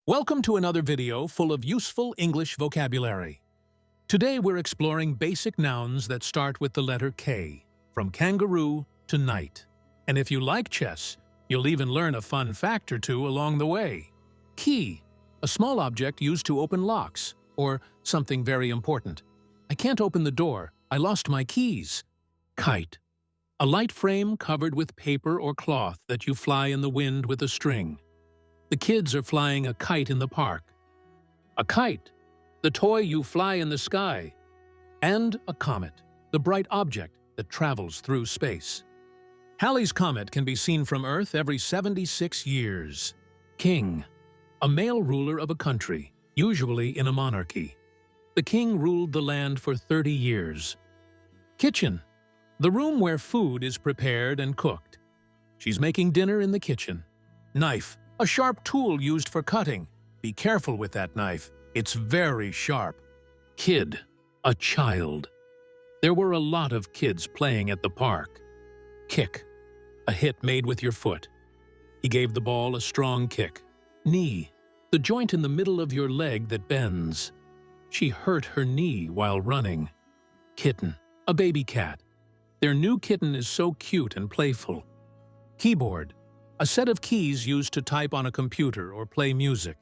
Welcome to another video full of useful English vocabulary. Today we're exploring basic nouns that start with the letter K, from kangaroo to knight. And if you like chess, you'll even learn a fun fact or two along the way. Key, a small object used to open locks, or something very important. I can't open the door, I lost my keys. Kite, a light frame covered with paper or cloth that you fly in the wind with a string. The kids are flying a kite in the park. A kite, the toy you fly in the sky. And a comet, the bright object that travels through space. Halley's Comet can be seen from Earth every 76 years. King, a male ruler of a country, usually in a monarchy. The king ruled the land for 30 years. Kitchen, the room where food is prepared and cooked. She's making dinner in the kitchen. Knife, a sharp tool used for cutting. Be careful with that knife. It's very sharp. Kid, a child. There were a lot of kids playing at the park. Kick, a hit made with your foot. He gave the ball a strong kick. Knee, the joint in the middle of your leg that bends. She hurt her knee while running. Kitten, a baby cat. Their new kitten is so cute and playful. Keyboard, a set of keys used to type on a computer or play music.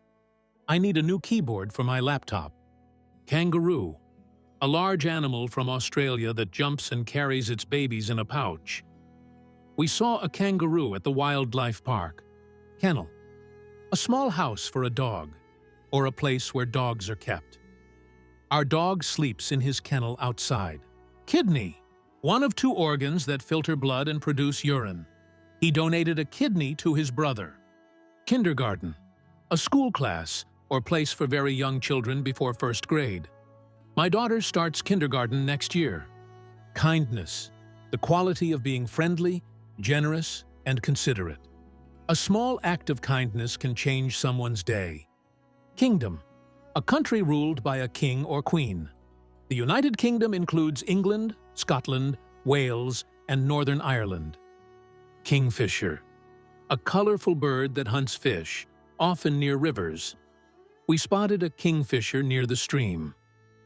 I need a new keyboard for my laptop. Kangaroo, a large animal from Australia that jumps and carries its babies in a pouch. We saw a kangaroo at the wildlife park. Kennel, a small house for a dog, or a place where dogs are kept. Our dog sleeps in his kennel outside. Kidney, one of two organs that filter blood and produce urine. He donated a kidney to his brother. Kindergarten, a school class or place for very young children before first grade. My daughter starts kindergarten next year. Kindness, the quality of being friendly, generous, and considerate. A small act of kindness can change someone's day. Kingdom, a country ruled by a king or queen. The United Kingdom includes England, Scotland, Wales, and Northern Ireland. Kingfisher, a colorful bird that hunts fish, often near rivers. We spotted a kingfisher near the stream.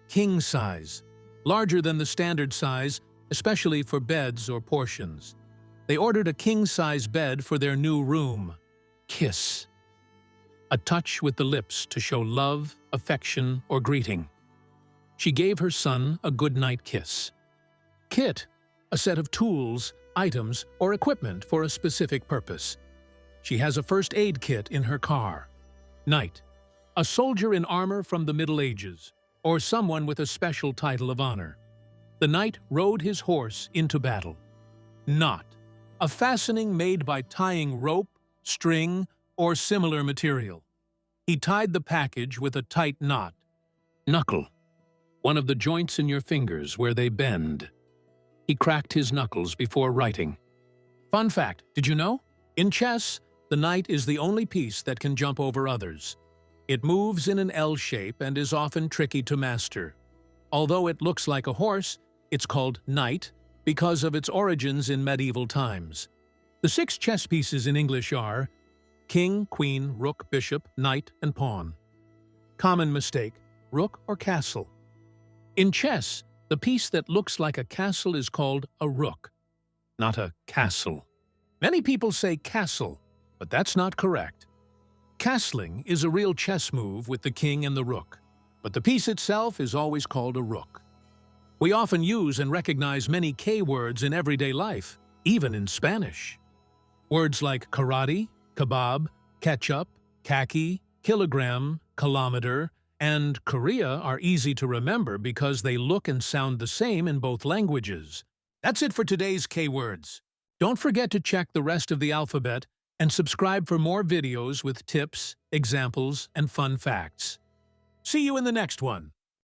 King size, larger than the standard size, especially for beds or portions. They ordered a king-size bed for their new room. Kiss, a touch with the lips to show love, affection, or greeting. She gave her son a goodnight kiss. Kit, a set of tools, items, or equipment for a specific purpose. She has a first aid kit in her car. Knight, a soldier in armor from the Middle Ages, or someone with a special title of honor. The knight rode his horse into battle. Knot, a fastening made by tying rope, string, or similar material. He tied the package with a tight knot. Knuckle, one of the joints in your fingers where they bend. He cracked his knuckles before writing. Fun fact, did you know? In chess, the knight is the only piece that can jump over others. It moves in an L shape and is often tricky to master. Although it looks like a horse, it's called knight because of its origins in medieval times. The 6 chess pieces in English are king, queen, rook, bishop, knight, and pawn. Common mistake, rook or castle. In chess, the piece that looks like a castle is called a rook, not a castle. Many people say castle, but that's not correct. Castling is a real chess move with the king and the rook, but the piece itself is always called a rook. We often use and recognize many K words in everyday life, even in Spanish. Words like karate, kebab, ketchup, khaki, kilogram, kilometer, and Korea are easy to remember because they look and sound the same in both languages. That's it for today's K-words. Don't forget to check the rest of the alphabet and subscribe for more videos with tips, examples, and fun facts. See you in the next one.